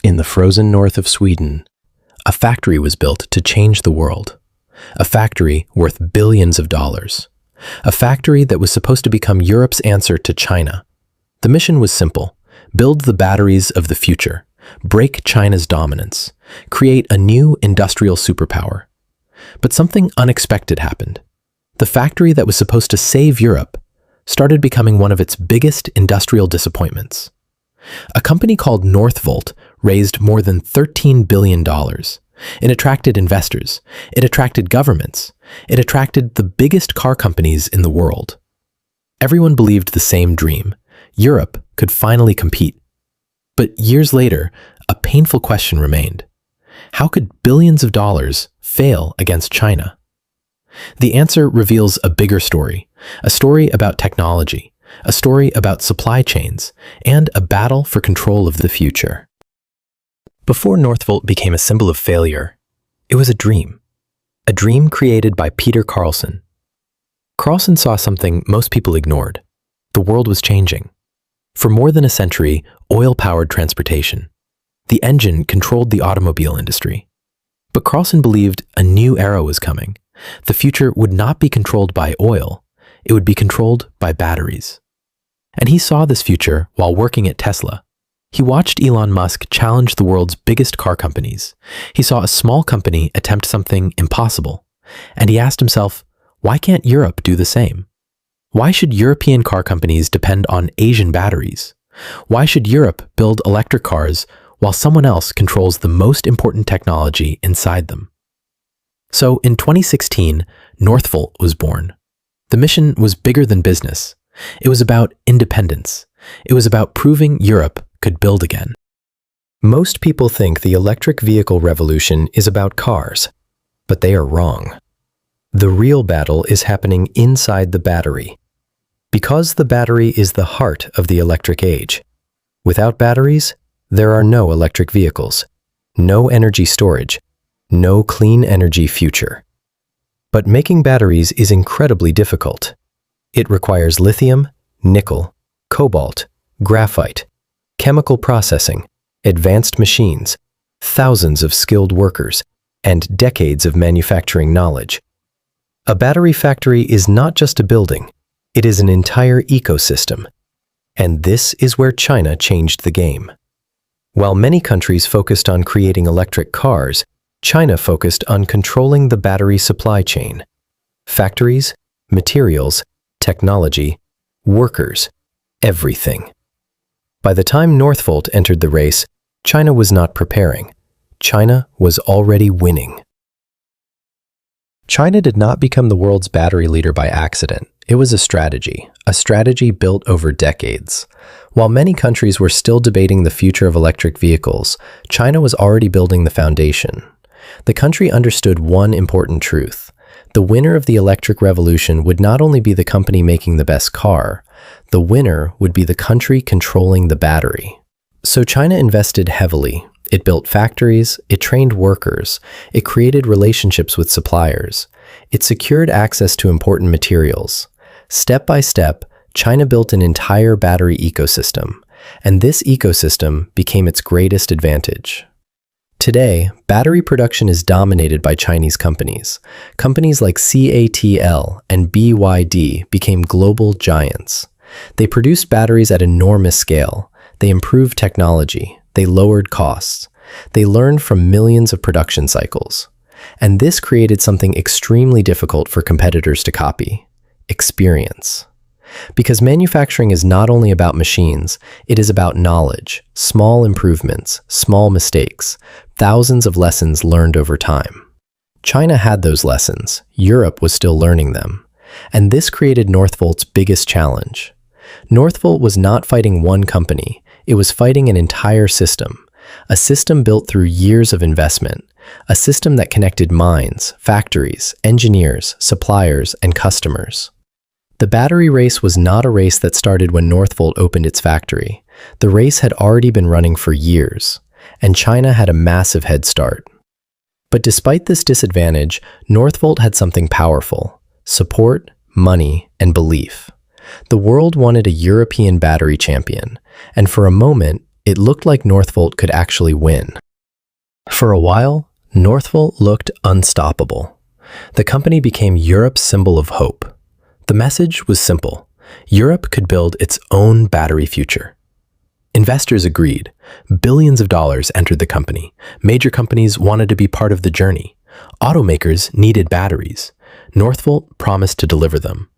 In the frozen north of Sweden, a factory was built to change the world. A factory worth billions of dollars. A factory that was supposed to become Europe's answer to China. The mission was simple: build the batteries of the future, break China's dominance, create a new industrial superpower. But something unexpected happened. The factory that was supposed to save Europe started becoming one of its biggest industrial disappointments. A company called Northvolt raised more than $13 billion. It attracted investors. It attracted governments. It attracted the biggest car companies in the world. Everyone believed the same dream: Europe could finally compete. But years later, a painful question remained. How could billions of dollars fail against China? The answer reveals a bigger story, a story about technology, a story about supply chains, and a battle for control of the future. Before Northvolt became a symbol of failure, it was a dream created by Peter Carlsson. Carlsson saw something most people ignored. The world was changing. For more than a century, oil powered transportation. The engine controlled the automobile industry. But Carlsson believed a new era was coming. The future would not be controlled by oil, it would be controlled by batteries. And he saw this future while working at Tesla. He watched Elon Musk challenge the world's biggest car companies. He saw a small company attempt something impossible. And he asked himself, why can't Europe do the same? Why should European car companies depend on Asian batteries? Why should Europe build electric cars while someone else controls the most important technology inside them? So in 2016, Northvolt was born. The mission was bigger than business. It was about independence. It was about proving Europe could build again. Most people think the electric vehicle revolution is about cars, but they are wrong. The real battle is happening inside the battery. Because the battery is the heart of the electric age. Without batteries, there are no electric vehicles, no energy storage, no clean energy future. But making batteries is incredibly difficult. It requires lithium, nickel, cobalt, graphite, chemical processing, advanced machines, thousands of skilled workers, and decades of manufacturing knowledge. A battery factory is not just a building, it is an entire ecosystem. And this is where China changed the game. While many countries focused on creating electric cars, China focused on controlling the battery supply chain. Factories, materials, technology, workers, everything. By the time Northvolt entered the race, China was not preparing. China was already winning. China did not become the world's battery leader by accident. It was a strategy built over decades. While many countries were still debating the future of electric vehicles, China was already building the foundation. The country understood one important truth. The winner of the electric revolution would not only be the company making the best car, the winner would be the country controlling the battery. So China invested heavily. It built factories, it trained workers, it created relationships with suppliers, it secured access to important materials. Step by step, China built an entire battery ecosystem, and this ecosystem became its greatest advantage. Today, battery production is dominated by Chinese companies. Companies like CATL and BYD became global giants. They produced batteries at enormous scale. They improved technology. They lowered costs. They learned from millions of production cycles. And this created something extremely difficult for competitors to copy: experience. Because manufacturing is not only about machines, it is about knowledge, small improvements, small mistakes, thousands of lessons learned over time. China had those lessons, Europe was still learning them, and this created Northvolt's biggest challenge. Northvolt was not fighting one company, it was fighting an entire system, a system built through years of investment, a system that connected minds, factories, engineers, suppliers, and customers. The battery race was not a race that started when Northvolt opened its factory. The race had already been running for years, and China had a massive head start. But despite this disadvantage, Northvolt had something powerful: support, money, and belief. The world wanted a European battery champion, and for a moment, It looked like Northvolt could actually win. For a while, Northvolt looked unstoppable. The company became Europe's symbol of hope. The message was simple. Europe could build its own battery future. Investors agreed. Billions of dollars entered the company. Major companies wanted to be part of the journey. Automakers needed batteries. Northvolt promised to deliver them.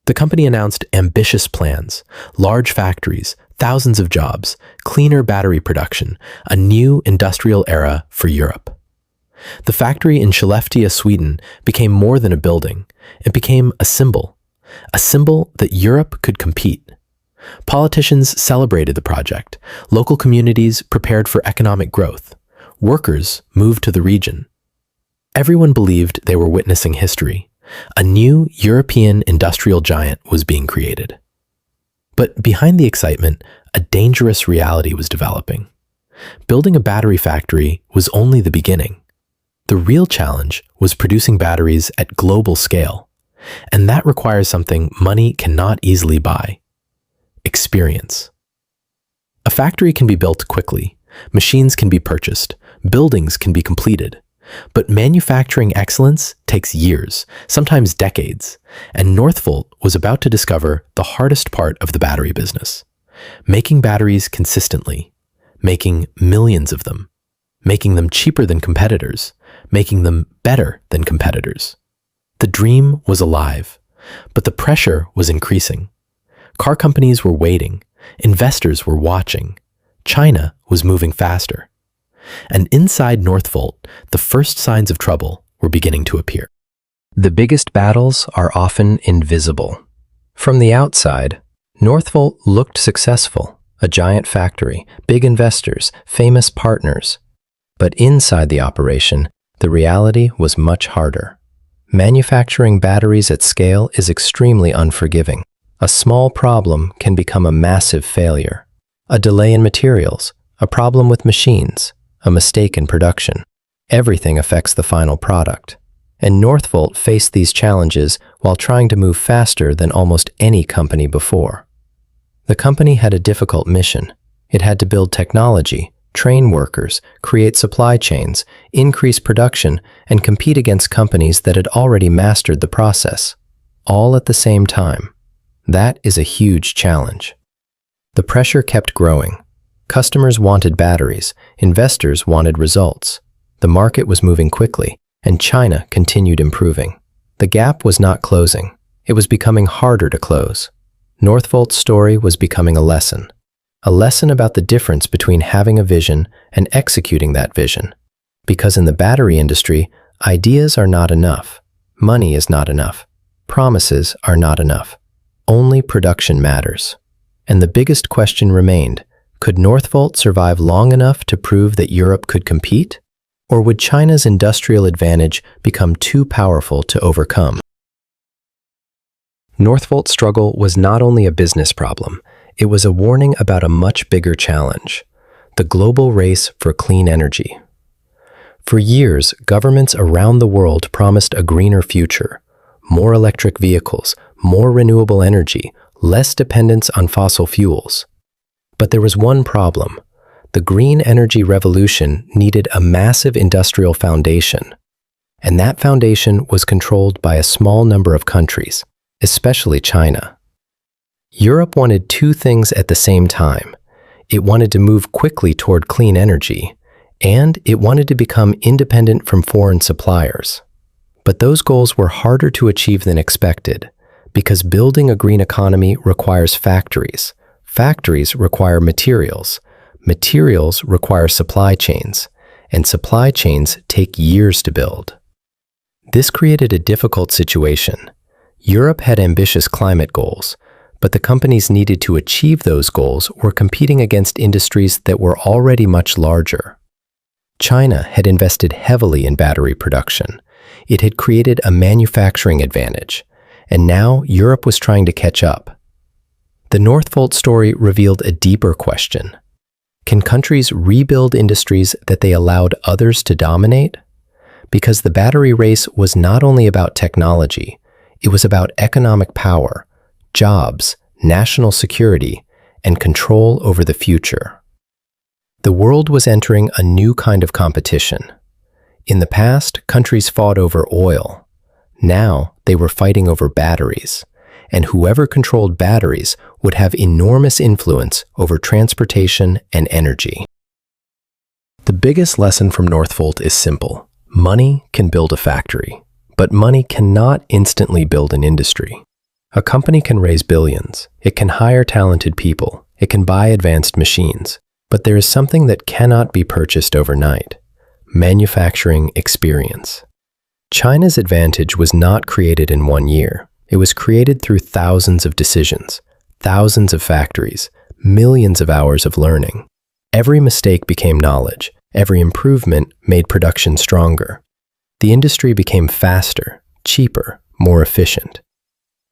The company announced ambitious plans, large factories, thousands of jobs, cleaner battery production, a new industrial era for Europe. The factory in Skellefteå, Sweden, became more than a building. It became a symbol that Europe could compete. Politicians celebrated the project. Local communities prepared for economic growth. Workers moved to the region. Everyone believed they were witnessing history. A new European industrial giant was being created. But behind the excitement, a dangerous reality was developing. Building a battery factory was only the beginning. The real challenge was producing batteries at global scale. And that requires something money cannot easily buy: experience. A factory can be built quickly, machines can be purchased, buildings can be completed. But manufacturing excellence takes years, sometimes decades, and Northvolt was about to discover the hardest part of the battery business: making batteries consistently, making millions of them, making them cheaper than competitors, making them better than competitors. The dream was alive, but the pressure was increasing. Car companies were waiting, investors were watching, China was moving faster. And inside Northvolt, the first signs of trouble were beginning to appear. The biggest battles are often invisible. From the outside, Northvolt looked successful, a giant factory, big investors, famous partners. But inside the operation, the reality was much harder. Manufacturing batteries at scale is extremely unforgiving. A small problem can become a massive failure. A delay in materials, a problem with machines, a mistake in production. Everything affects the final product. And Northvolt faced these challenges while trying to move faster than almost any company before. The company had a difficult mission. It had to build technology, train workers, create supply chains, increase production, and compete against companies that had already mastered the process, all at the same time. That is a huge challenge. The pressure kept growing. Customers wanted batteries, investors wanted results. The market was moving quickly, and China continued improving. The gap was not closing. It was becoming harder to close. Northvolt's story was becoming a lesson about the difference between having a vision and executing that vision. Because in the battery industry, ideas are not enough. Money is not enough. Promises are not enough. Only production matters. And the biggest question remained: could Northvolt survive long enough to prove that Europe could compete? Or would China's industrial advantage become too powerful to overcome? Northvolt's struggle was not only a business problem, it was a warning about a much bigger challenge: the global race for clean energy. For years, governments around the world promised a greener future: more electric vehicles, more renewable energy, less dependence on fossil fuels. But there was one problem. The green energy revolution needed a massive industrial foundation. And that foundation was controlled by a small number of countries, especially China. Europe wanted two things at the same time. It wanted to move quickly toward clean energy, and it wanted to become independent from foreign suppliers. But those goals were harder to achieve than expected, because building a green economy requires factories. Factories require materials. Materials require supply chains, and supply chains take years to build. This created a difficult situation. Europe had ambitious climate goals, but the companies needed to achieve those goals were competing against industries that were already much larger. China had invested heavily in battery production. It had created a manufacturing advantage, and now Europe was trying to catch up. The Northvolt story revealed a deeper question. Can countries rebuild industries that they allowed others to dominate? Because the battery race was not only about technology, it was about economic power, jobs, national security, and control over the future. The world was entering a new kind of competition. In the past, countries fought over oil. Now, they were fighting over batteries, and whoever controlled batteries would have enormous influence over transportation and energy. The biggest lesson from Northvolt is simple. Money can build a factory, but money cannot instantly build an industry. A company can raise billions, it can hire talented people, it can buy advanced machines, but there is something that cannot be purchased overnight: manufacturing experience. China's advantage was not created in 1 year. It was created through thousands of decisions, thousands of factories, millions of hours of learning. Every mistake became knowledge. Every improvement made production stronger. The industry became faster, cheaper, more efficient.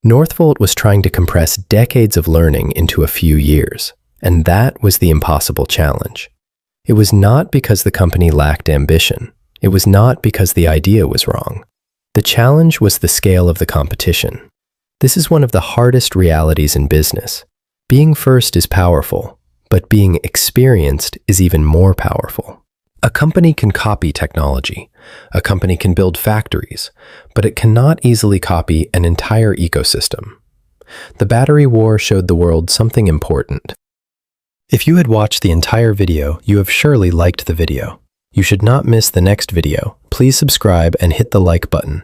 Northvolt was trying to compress decades of learning into a few years, and that was the impossible challenge. It was not because the company lacked ambition. It was not because the idea was wrong. The challenge was the scale of the competition. This is one of the hardest realities in business. Being first is powerful, but being experienced is even more powerful. A company can copy technology. A company can build factories, but it cannot easily copy an entire ecosystem. The battery war showed the world something important. If you had watched the entire video, you have surely liked the video. You should not miss the next video. Please subscribe and hit the like button.